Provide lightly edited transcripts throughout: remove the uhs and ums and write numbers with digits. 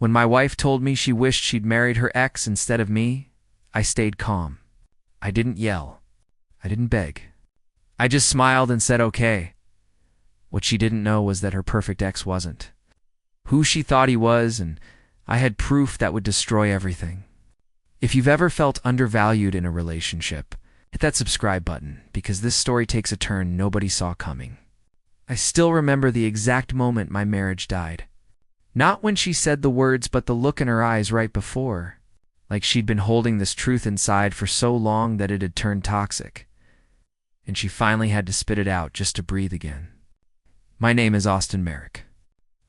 When my wife told me she wished she'd married her ex instead of me, I stayed calm. I didn't yell. I didn't beg. I just smiled and said okay. What she didn't know was that her perfect ex wasn't who she thought he was, and I had proof that would destroy everything. If you've ever felt undervalued in a relationship, hit that subscribe button, because this story takes a turn nobody saw coming. I still remember the exact moment my marriage died. Not when she said the words, but the look in her eyes right before, like she'd been holding this truth inside for so long that it had turned toxic, and she finally had to spit it out just to breathe again. My name is Austin Merrick.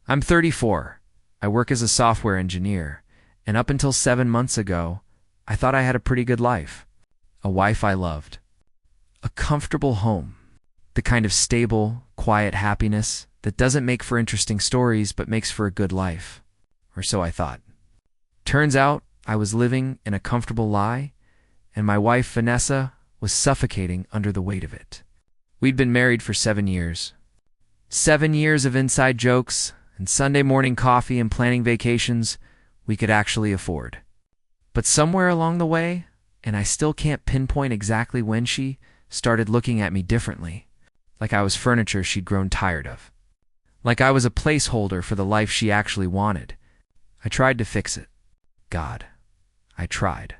I'm 34. I work as a software engineer, and up until 7 months ago, I thought I had a pretty good life. A wife I loved. A comfortable home. The kind of stable, quiet happiness that doesn't make for interesting stories but makes for a good life. Or so I thought. Turns out I was living in a comfortable lie, and my wife Vanessa was suffocating under the weight of it. We'd been married for 7 years. 7 years of inside jokes and Sunday morning coffee and planning vacations we could actually afford. But somewhere along the way, and I still can't pinpoint exactly when, she started looking at me differently, like I was furniture she'd grown tired of. Like I was a placeholder for the life she actually wanted. I tried to fix it. God, I tried.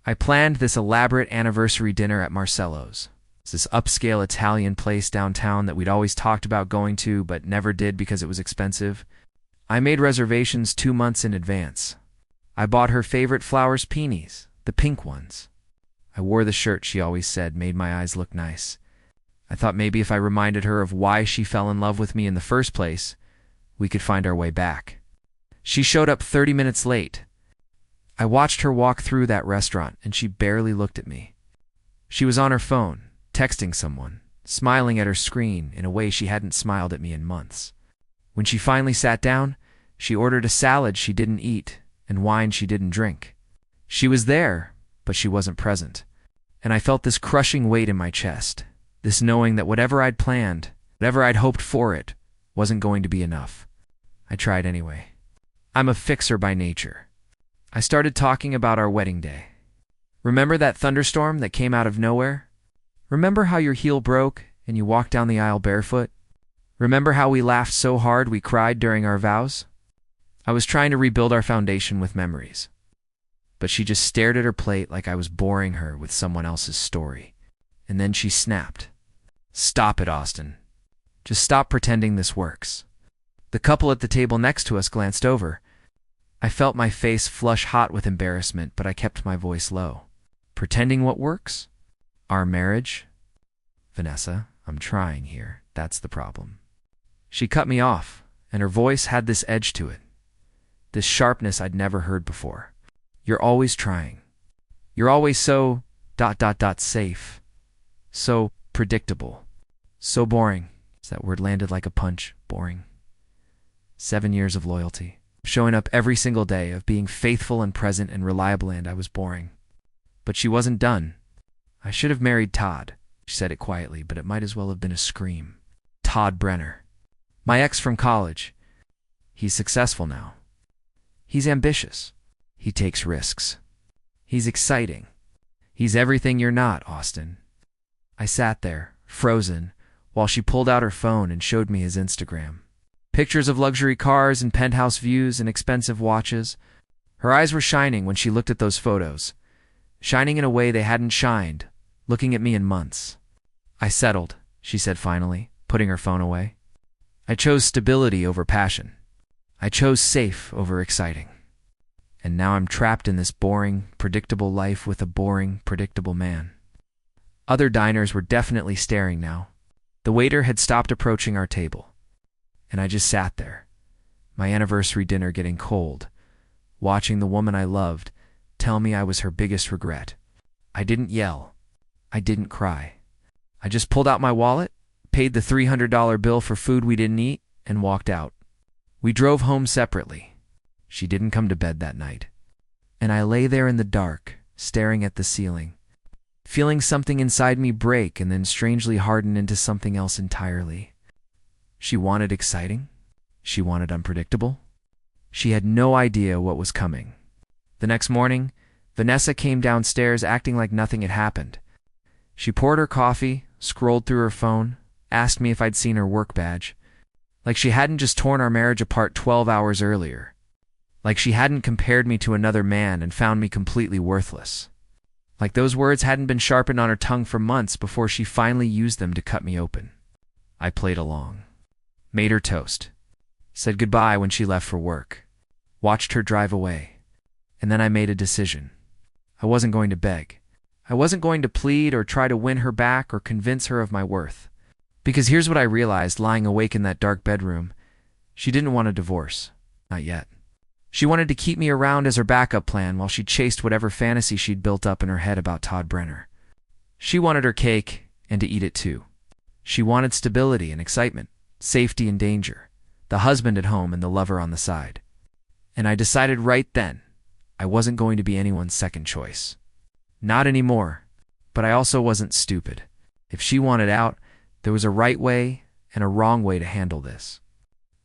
I planned this elaborate anniversary dinner at Marcello's. It's this upscale Italian place downtown that we'd always talked about going to but never did because it was expensive. I made reservations 2 months in advance. I bought her favorite flowers peonies, the pink ones. I wore the shirt she always said made my eyes look nice. I thought maybe if I reminded her of why she fell in love with me in the first place, we could find our way back. She showed up 30 minutes late. I watched her walk through that restaurant, and she barely looked at me. She was on her phone, texting someone, smiling at her screen in a way she hadn't smiled at me in months. When she finally sat down, she ordered a salad she didn't eat and wine she didn't drink. She was there, but she wasn't present. And I felt this crushing weight in my chest, this knowing that whatever I'd planned, whatever I'd hoped for it, wasn't going to be enough. I tried anyway. I'm a fixer by nature. I started talking about our wedding day. Remember that thunderstorm that came out of nowhere? Remember how your heel broke and you walked down the aisle barefoot? Remember how we laughed so hard we cried during our vows? I was trying to rebuild our foundation with memories. But she just stared at her plate like I was boring her with someone else's story. And then she snapped. Stop it, Austin. Just stop pretending this works. The couple at the table next to us glanced over. I felt my face flush hot with embarrassment, but I kept my voice low. Pretending what works? Our marriage? Vanessa, I'm trying here. That's the problem. She cut me off, and her voice had this edge to it. This sharpness I'd never heard before. You're always trying. You're always so ... safe. So predictable. So boring. That word landed like a punch. Boring. 7 years of loyalty. Showing up every single day, of being faithful and present and reliable, and I was boring. But she wasn't done. I should have married Todd. She said it quietly, but it might as well have been a scream. Todd Brenner. My ex from college. He's successful now. He's ambitious. He takes risks. He's exciting. He's everything you're not, Austin. I sat there, frozen, while she pulled out her phone and showed me his Instagram. Pictures of luxury cars and penthouse views and expensive watches. Her eyes were shining when she looked at those photos, shining in a way they hadn't shined, looking at me in months. I settled, she said finally, putting her phone away. I chose stability over passion. I chose safe over exciting. And now I'm trapped in this boring, predictable life with a boring, predictable man. Other diners were definitely staring now. The waiter had stopped approaching our table. And I just sat there, my anniversary dinner getting cold, watching the woman I loved tell me I was her biggest regret. I didn't yell. I didn't cry. I just pulled out my wallet, paid the $300 bill for food we didn't eat, and walked out. We drove home separately. She didn't come to bed that night. And I lay there in the dark, staring at the ceiling, feeling something inside me break and then strangely harden into something else entirely. She wanted exciting. She wanted unpredictable. She had no idea what was coming. The next morning, Vanessa came downstairs acting like nothing had happened. She poured her coffee, scrolled through her phone, asked me if I'd seen her work badge. Like she hadn't just torn our marriage apart 12 hours earlier. Like she hadn't compared me to another man and found me completely worthless. Like those words hadn't been sharpened on her tongue for months before she finally used them to cut me open. I played along. Made her toast. Said goodbye when she left for work. Watched her drive away. And then I made a decision. I wasn't going to beg. I wasn't going to plead or try to win her back or convince her of my worth. Because here's what I realized lying awake in that dark bedroom. She didn't want a divorce. Not yet. She wanted to keep me around as her backup plan while she chased whatever fantasy she'd built up in her head about Todd Brenner. She wanted her cake, and to eat it too. She wanted stability and excitement, safety and danger, the husband at home and the lover on the side. And I decided right then I wasn't going to be anyone's second choice. Not anymore, but I also wasn't stupid. If she wanted out, there was a right way and a wrong way to handle this.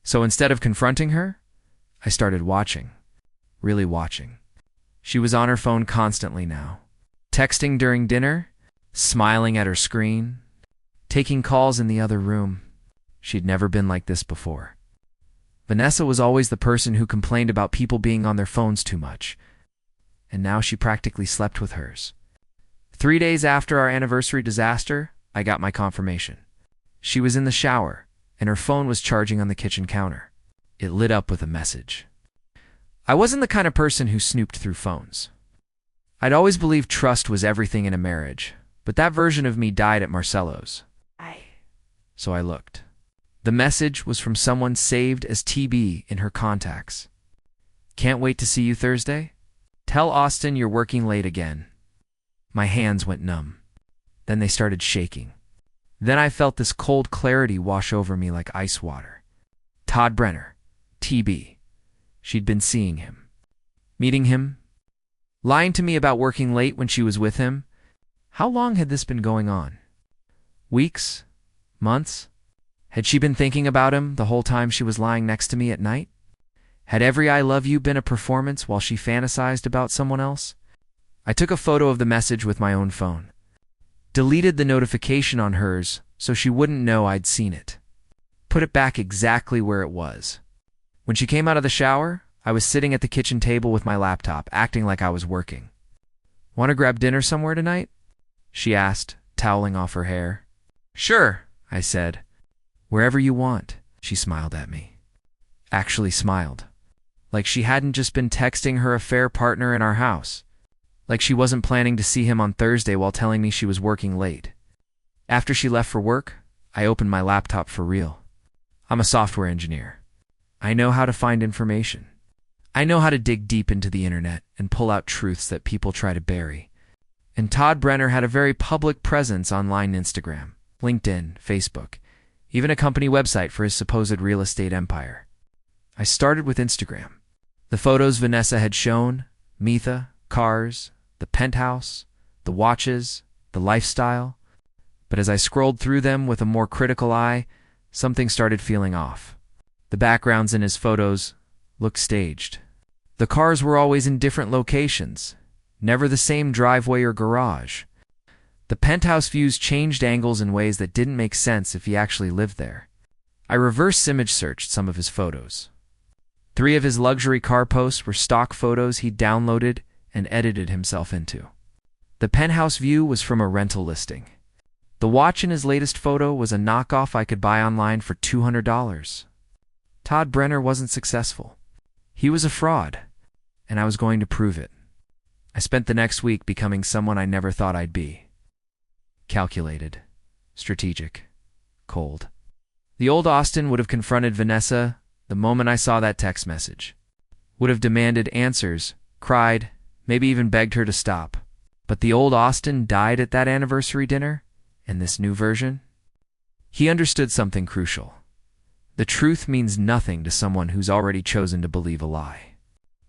So instead of confronting her, I started watching. Really watching. She was on her phone constantly now. Texting during dinner, smiling at her screen, taking calls in the other room. She'd never been like this before. Vanessa was always the person who complained about people being on their phones too much. And now she practically slept with hers. 3 days after our anniversary disaster, I got my confirmation. She was in the shower, and her phone was charging on the kitchen counter. It lit up with a message. I wasn't the kind of person who snooped through phones. I'd always believed trust was everything in a marriage, but that version of me died at Marcello's. So I looked. The message was from someone saved as TB in her contacts. Can't wait to see you Thursday? Tell Austin you're working late again. My hands went numb. Then they started shaking. Then I felt this cold clarity wash over me like ice water. Todd Brenner. TB. She'd been seeing him. Meeting him. Lying to me about working late when she was with him. How long had this been going on? Weeks? Months? Had she been thinking about him the whole time she was lying next to me at night? Had every I love you been a performance while she fantasized about someone else? I took a photo of the message with my own phone. Deleted the notification on hers so she wouldn't know I'd seen it. Put it back exactly where it was. When she came out of the shower, I was sitting at the kitchen table with my laptop, acting like I was working. Want to grab dinner somewhere tonight? She asked, toweling off her hair. Sure, I said. Wherever you want, she smiled at me. Actually smiled. Like she hadn't just been texting her affair partner in our house. Like she wasn't planning to see him on Thursday while telling me she was working late. After she left for work, I opened my laptop for real. I'm a software engineer. I know how to find information. I know how to dig deep into the internet and pull out truths that people try to bury. And Todd Brenner had a very public presence online: Instagram, LinkedIn, Facebook, even a company website for his supposed real estate empire. I started with Instagram. The photos Vanessa had shown, Mitha, cars, the penthouse, the watches, the lifestyle. But as I scrolled through them with a more critical eye, something started feeling off. The backgrounds in his photos looked staged. The cars were always in different locations, never the same driveway or garage. The penthouse views changed angles in ways that didn't make sense if he actually lived there. I reverse image searched some of his photos. 3 of his luxury car posts were stock photos he'd downloaded and edited himself into. The penthouse view was from a rental listing. The watch in his latest photo was a knockoff I could buy online for $200. Todd Brenner wasn't successful. He was a fraud, and I was going to prove it. I spent the next week becoming someone I never thought I'd be. Calculated, strategic, cold. The old Austin would have confronted Vanessa the moment I saw that text message. Would have demanded answers, cried, maybe even begged her to stop. But the old Austin died at that anniversary dinner, and this new version? He understood something crucial. The truth means nothing to someone who's already chosen to believe a lie.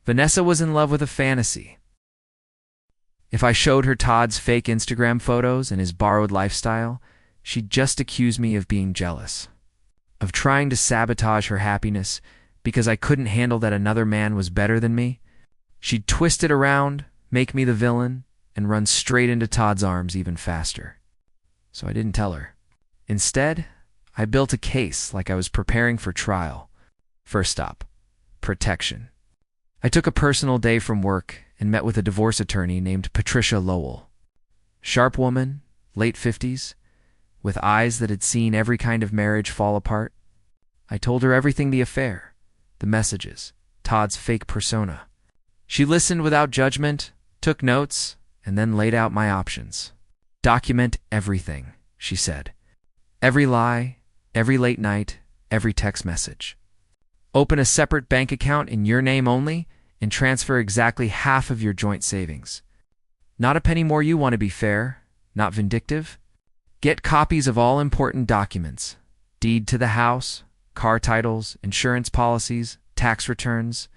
Vanessa was in love with a fantasy. If I showed her Todd's fake Instagram photos and his borrowed lifestyle, she'd just accuse me of being jealous, of trying to sabotage her happiness because I couldn't handle that another man was better than me. She'd twist it around, make me the villain, and run straight into Todd's arms even faster. So I didn't tell her. Instead, I built a case like I was preparing for trial. First stop, protection. I took a personal day from work and met with a divorce attorney named Patricia Lowell. Sharp woman, late 50s, with eyes that had seen every kind of marriage fall apart. I told her everything: the affair, the messages, Todd's fake persona. She listened without judgment, took notes, and then laid out my options. Document everything, she said. Every lie, every late night, every text message. Open a separate bank account in your name only and transfer exactly half of your joint savings. Not a penny more. You want to be fair, not vindictive. Get copies of all important documents: deed to the house, car titles, insurance policies, tax returns.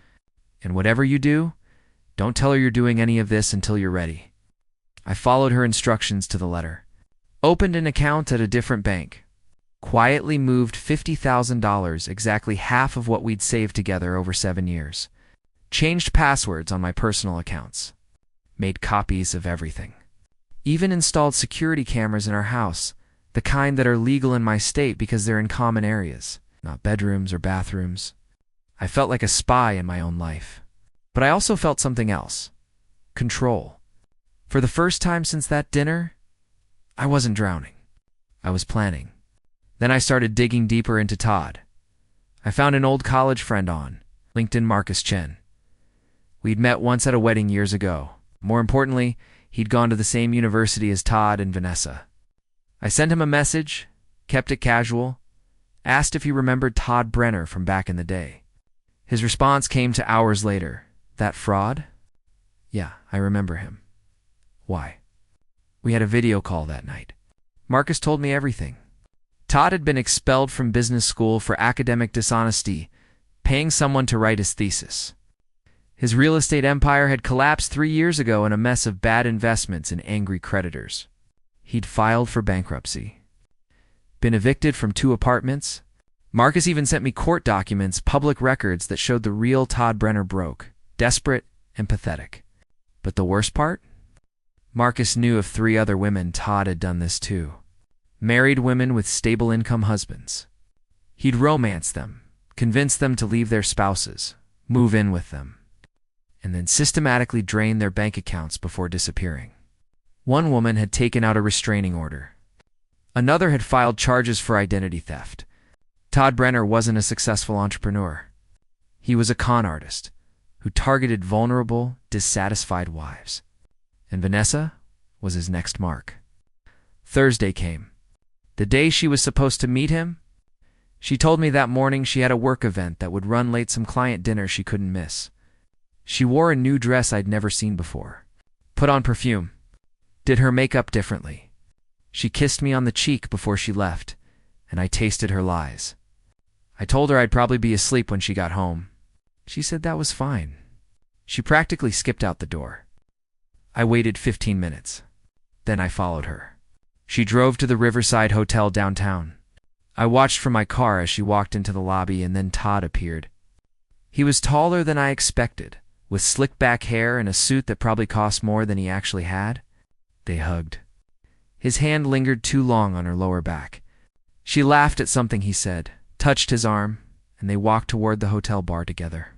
And whatever you do, don't tell her you're doing any of this until you're ready. I followed her instructions to the letter. Opened an account at a different bank. Quietly moved $50,000, exactly half of what we'd saved together over 7 years. Changed passwords on my personal accounts. Made copies of everything. Even installed security cameras in our house, the kind that are legal in my state because they're in common areas, not bedrooms or bathrooms. I felt like a spy in my own life. But I also felt something else. Control. For the first time since that dinner, I wasn't drowning. I was planning. Then I started digging deeper into Todd. I found an old college friend on LinkedIn, Marcus Chen. We'd met once at a wedding years ago. More importantly, he'd gone to the same university as Todd and Vanessa. I sent him a message, kept it casual, asked if he remembered Todd Brenner from back in the day. His response came to hours later. That fraud? Yeah, I remember him. Why? We had a video call that night. Marcus told me everything. Todd had been expelled from business school for academic dishonesty, paying someone to write his thesis. His real estate empire had collapsed 3 years ago in a mess of bad investments and angry creditors. He'd filed for bankruptcy. Been evicted from 2 apartments. Marcus even sent me court documents, public records that showed the real Todd Brenner broke, desperate and pathetic. But the worst part? Marcus knew of 3 other women Todd had done this to. Married women with stable income husbands. He'd romanced them, convinced them to leave their spouses, move in with them, and then systematically drain their bank accounts before disappearing. One woman had taken out a restraining order. Another had filed charges for identity theft. Todd Brenner wasn't a successful entrepreneur. He was a con artist who targeted vulnerable, dissatisfied wives. And Vanessa was his next mark. Thursday came. The day she was supposed to meet him. She told me that morning she had a work event that would run late, some client dinner she couldn't miss. She wore a new dress I'd never seen before. Put on perfume. Did her makeup differently. She kissed me on the cheek before she left, and I tasted her lies. I told her I'd probably be asleep when she got home. She said that was fine. She practically skipped out the door. I waited 15 minutes. Then I followed her. She drove to the Riverside Hotel downtown. I watched from my car as she walked into the lobby, and then Todd appeared. He was taller than I expected, with slick back hair and a suit that probably cost more than he actually had. They hugged. His hand lingered too long on her lower back. She laughed at something he said, touched his arm, and they walked toward the hotel bar together.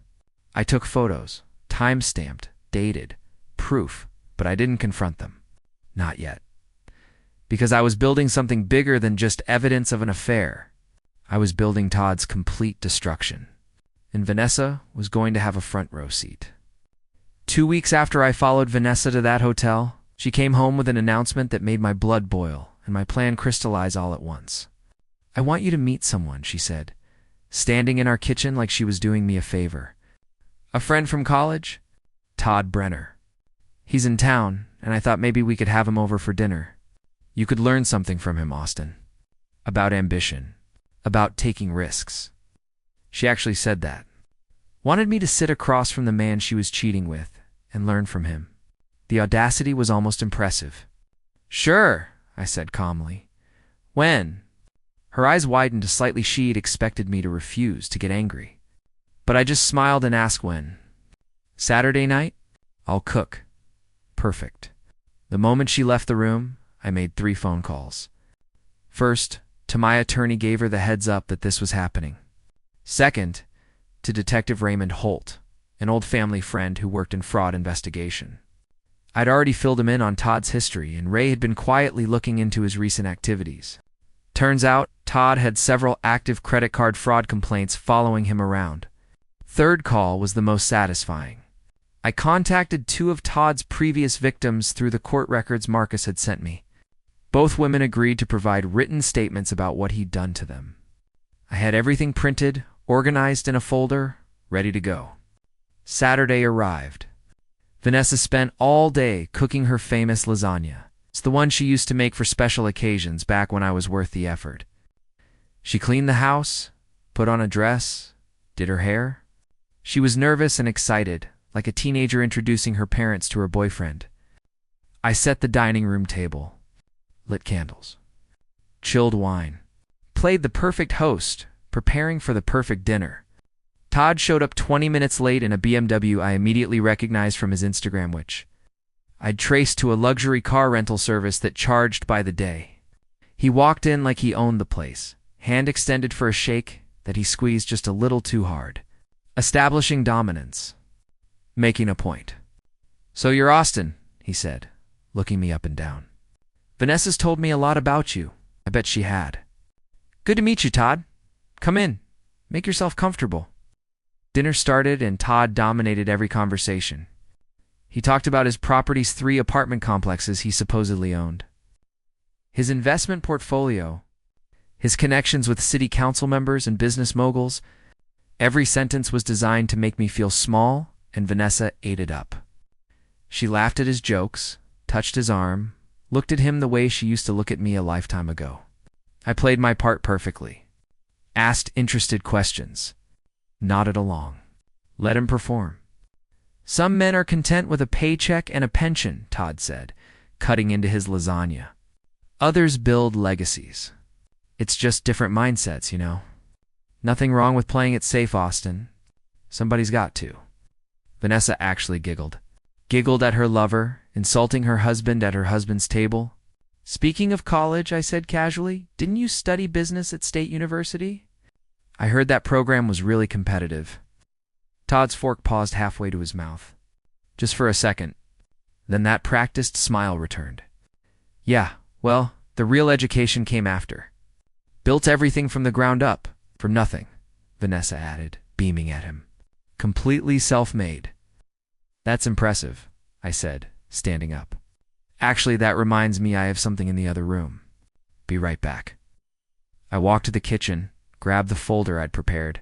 I took photos, time-stamped, dated, proof, but I didn't confront them. Not yet. Because I was building something bigger than just evidence of an affair. I was building Todd's complete destruction. And Vanessa was going to have a front row seat. 2 weeks after I followed Vanessa to that hotel, she came home with an announcement that made my blood boil and my plan crystallize all at once. I want you to meet someone, she said, standing in our kitchen like she was doing me a favor. A friend from college? Todd Brenner. He's in town, and I thought maybe we could have him over for dinner. You could learn something from him, Austin. About ambition. About taking risks. She actually said that. Wanted me to sit across from the man she was cheating with and learn from him. The audacity was almost impressive. Sure, I said calmly. When? Her eyes widened slightly. She'd expected me to refuse, to get angry. But I just smiled and asked when. Saturday night? I'll cook. Perfect. The moment she left the room, I made 3 phone calls. First, to my attorney, gave her the heads up that this was happening. Second, to Detective Raymond Holt, an old family friend who worked in fraud investigation. I'd already filled him in on Todd's history, and Ray had been quietly looking into his recent activities. Turns out, Todd had several active credit card fraud complaints following him around. Third call was the most satisfying. I contacted 2 of Todd's previous victims through the court records Marcus had sent me. Both women agreed to provide written statements about what he'd done to them. I had everything printed, organized in a folder, ready to go. Saturday arrived. Vanessa spent all day cooking her famous lasagna. It's the one she used to make for special occasions back when I was worth the effort. She cleaned the house, put on a dress, did her hair. She was nervous and excited, like a teenager introducing her parents to her boyfriend. I set the dining room table, lit candles, chilled wine, played the perfect host, preparing for the perfect dinner. Todd showed up 20 minutes late in a BMW I immediately recognized from his Instagram, which I'd traced to a luxury car rental service that charged by the day. He walked in like he owned the place, hand extended for a shake that he squeezed just a little too hard, establishing dominance, making a point. "So you're Austin," he said, looking me up and down. "Vanessa's told me a lot about you." I bet she had. "Good to meet you, Todd. Come in. Make yourself comfortable." Dinner started, and Todd dominated every conversation. He talked about his property's 3 apartment complexes he supposedly owned, his investment portfolio, his connections with city council members and business moguls. Every sentence was designed to make me feel small, and Vanessa ate it up. She laughed at his jokes, touched his arm, looked at him the way she used to look at me a lifetime ago. I played my part perfectly, asked interested questions, nodded along, let him perform. "Some men are content with a paycheck and a pension," Todd said, cutting into his lasagna. "Others build legacies. It's just different mindsets, you know. Nothing wrong with playing it safe, Austin. Somebody's got to." Vanessa actually giggled. Giggled at her lover, insulting her husband at her husband's table. "Speaking of college," I said casually, "didn't you study business at State University?" I heard that program was really competitive. Todd's fork paused halfway to his mouth. Just for a second. Then that practiced smile returned. "Yeah, well, the real education came after. Built everything from the ground up, from nothing," Vanessa added, beaming at him. "Completely self-made." "That's impressive," I said, standing up. "Actually, that reminds me I have something in the other room. Be right back." I walked to the kitchen, grabbed the folder I'd prepared,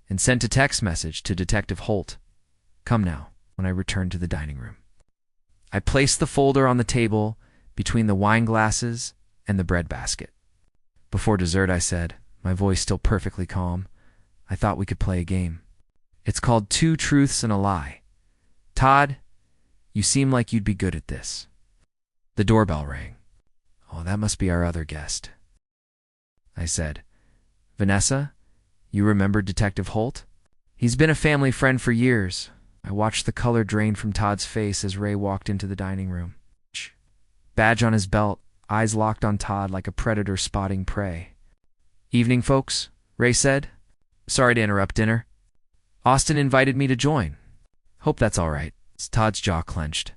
and sent a text message to Detective Holt. "Come now," when I returned to the dining room. I placed the folder on the table between the wine glasses and the bread basket. Before dessert, I said, my voice still perfectly calm, "I thought we could play a game. It's called 2 Truths and a Lie. Todd, you seem like you'd be good at this." The doorbell rang. "Oh, that must be our other guest," I said. "Vanessa, you remember Detective Holt? He's been a family friend for years." I watched the color drain from Todd's face as Ray walked into the dining room. Badge on his belt, eyes locked on Todd like a predator spotting prey. "Evening, folks," Ray said. "Sorry to interrupt dinner. Austin invited me to join. Hope that's all right." Todd's jaw clenched.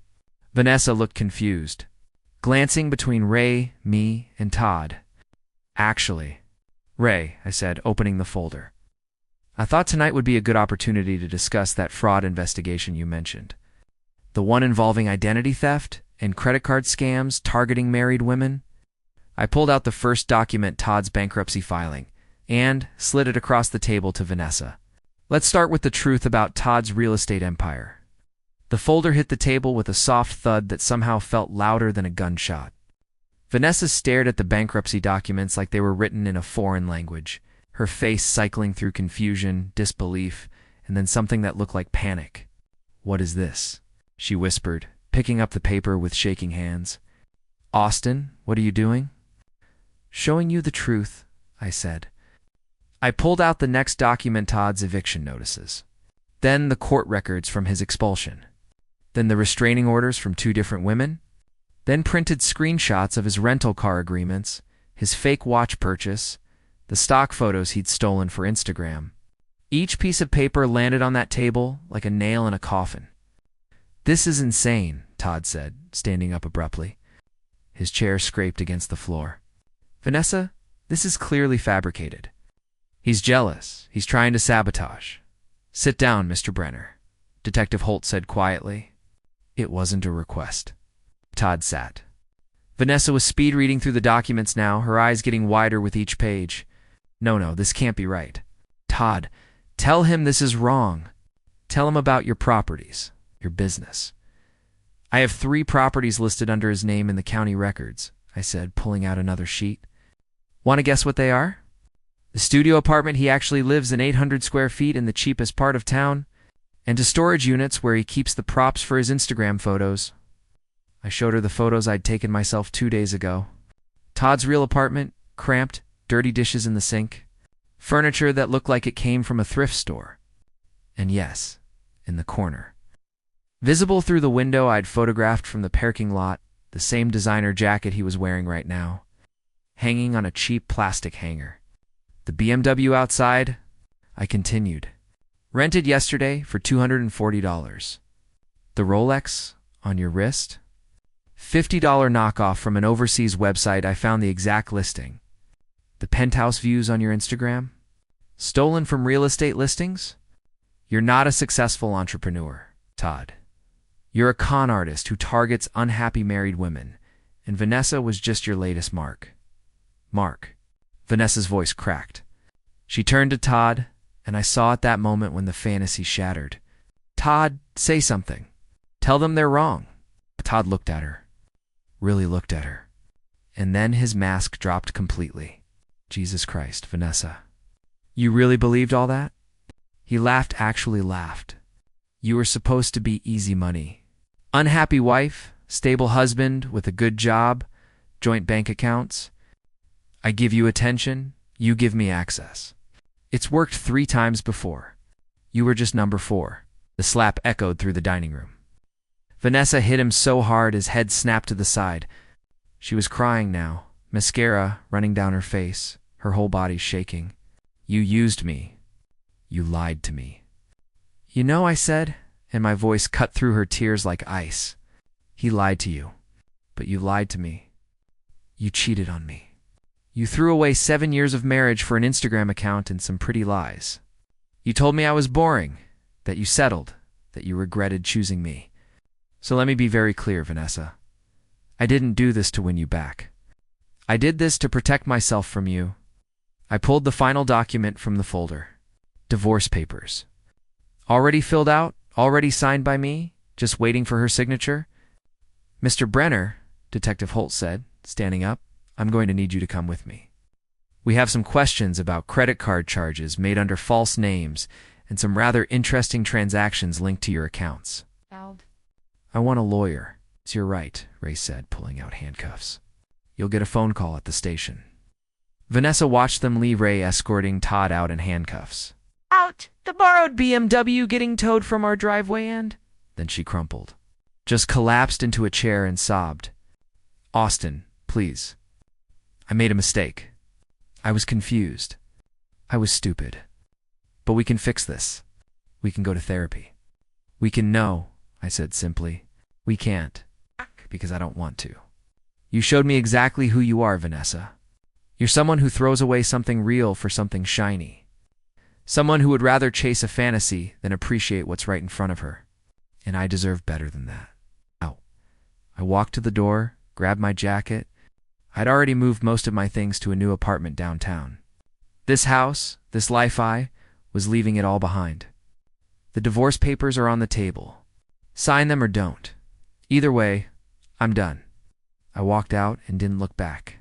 Vanessa looked confused, glancing between Ray, me, and Todd. "Actually, Ray," I said, opening the folder, "I thought tonight would be a good opportunity to discuss that fraud investigation you mentioned. The one involving identity theft and credit card scams targeting married women." I pulled out the first document, Todd's bankruptcy filing, and slid it across the table to Vanessa. "Let's start with the truth about Todd's real estate empire." The folder hit the table with a soft thud that somehow felt louder than a gunshot. Vanessa stared at the bankruptcy documents like they were written in a foreign language, her face cycling through confusion, disbelief, and then something that looked like panic. "What is this?" she whispered, picking up the paper with shaking hands. "Austin, what are you doing?" "Showing you the truth," I said. I pulled out the next document, Todd's eviction notices. Then the court records from his expulsion. Then the restraining orders from 2 different women. Then printed screenshots of his rental car agreements, his fake watch purchase, the stock photos he'd stolen for Instagram. Each piece of paper landed on that table like a nail in a coffin. "This is insane," Todd said, standing up abruptly. His chair scraped against the floor. "Vanessa, this is clearly fabricated. He's jealous. He's trying to sabotage." "Sit down, Mr. Brenner," Detective Holt said quietly. It wasn't a request. Todd sat. Vanessa was speed reading through the documents now, her eyes getting wider with each page. No, this can't be right. "Todd, tell him this is wrong. Tell him about your properties, your business." "I have 3 properties listed under his name in the county records," I said, pulling out another sheet. "Want to guess what they are?" "The studio apartment he actually lives in 800 square feet in the cheapest part of town, and 2 storage units where he keeps the props for his Instagram photos." I showed her the photos I'd taken myself 2 days ago. Todd's real apartment, cramped, dirty dishes in the sink, furniture that looked like it came from a thrift store. And yes, in the corner, visible through the window I'd photographed from the parking lot, the same designer jacket he was wearing right now, hanging on a cheap plastic hanger. "The BMW outside," I continued, "rented yesterday for $240. The Rolex on your wrist, $50 knockoff from an overseas website I found the exact listing. The penthouse views on your Instagram, stolen from real estate listings. You're not a successful entrepreneur, Todd. You're a con artist who targets unhappy married women, and Vanessa was just your latest mark." "Mark." Vanessa's voice cracked. She turned to Todd, and I saw at that moment when the fantasy shattered. "Todd, say something. Tell them they're wrong." Todd looked at her, really looked at her, and then his mask dropped completely. "Jesus Christ, Vanessa. You really believed all that?" He laughed, actually laughed. "You were supposed to be easy money. Unhappy wife, stable husband with a good job, joint bank accounts. I give you attention, you give me access. It's worked 3 times before. You were just number 4. The slap echoed through the dining room. Vanessa hit him so hard his head snapped to the side. She was crying now, mascara running down her face, her whole body shaking. "You used me. You lied to me." "You know," I said, and my voice cut through her tears like ice. "He lied to you, but you lied to me. You cheated on me. You threw away 7 years of marriage for an Instagram account and some pretty lies. You told me I was boring, that you settled, that you regretted choosing me. So let me be very clear, Vanessa. I didn't do this to win you back. I did this to protect myself from you." I pulled the final document from the folder. Divorce papers. Already filled out, already signed by me, just waiting for her signature. "Mr. Brenner," Detective Holt said, standing up, "I'm going to need you to come with me. We have some questions about credit card charges made under false names and some rather interesting transactions linked to your accounts." "I want a lawyer." "You're right," Ray said, pulling out handcuffs. "You'll get a phone call at the station." Vanessa watched them leave, Ray escorting Todd out in handcuffs. "Out! The borrowed BMW getting towed from our driveway and—" Then she crumpled, just collapsed into a chair and sobbed. "Austin, please. I made a mistake. I was confused. I was stupid. But we can fix this. We can go to therapy." "We can know," I said simply. "We can't, because I don't want to. You showed me exactly who you are, Vanessa. You're someone who throws away something real for something shiny. Someone who would rather chase a fantasy than appreciate what's right in front of her. And I deserve better than that." Ow. I walked to the door, grabbed my jacket. I'd already moved most of my things to a new apartment downtown. This house, this life I was leaving it all behind. The divorce papers are on the table. Sign them or don't. Either way, I'm done. I walked out and didn't look back.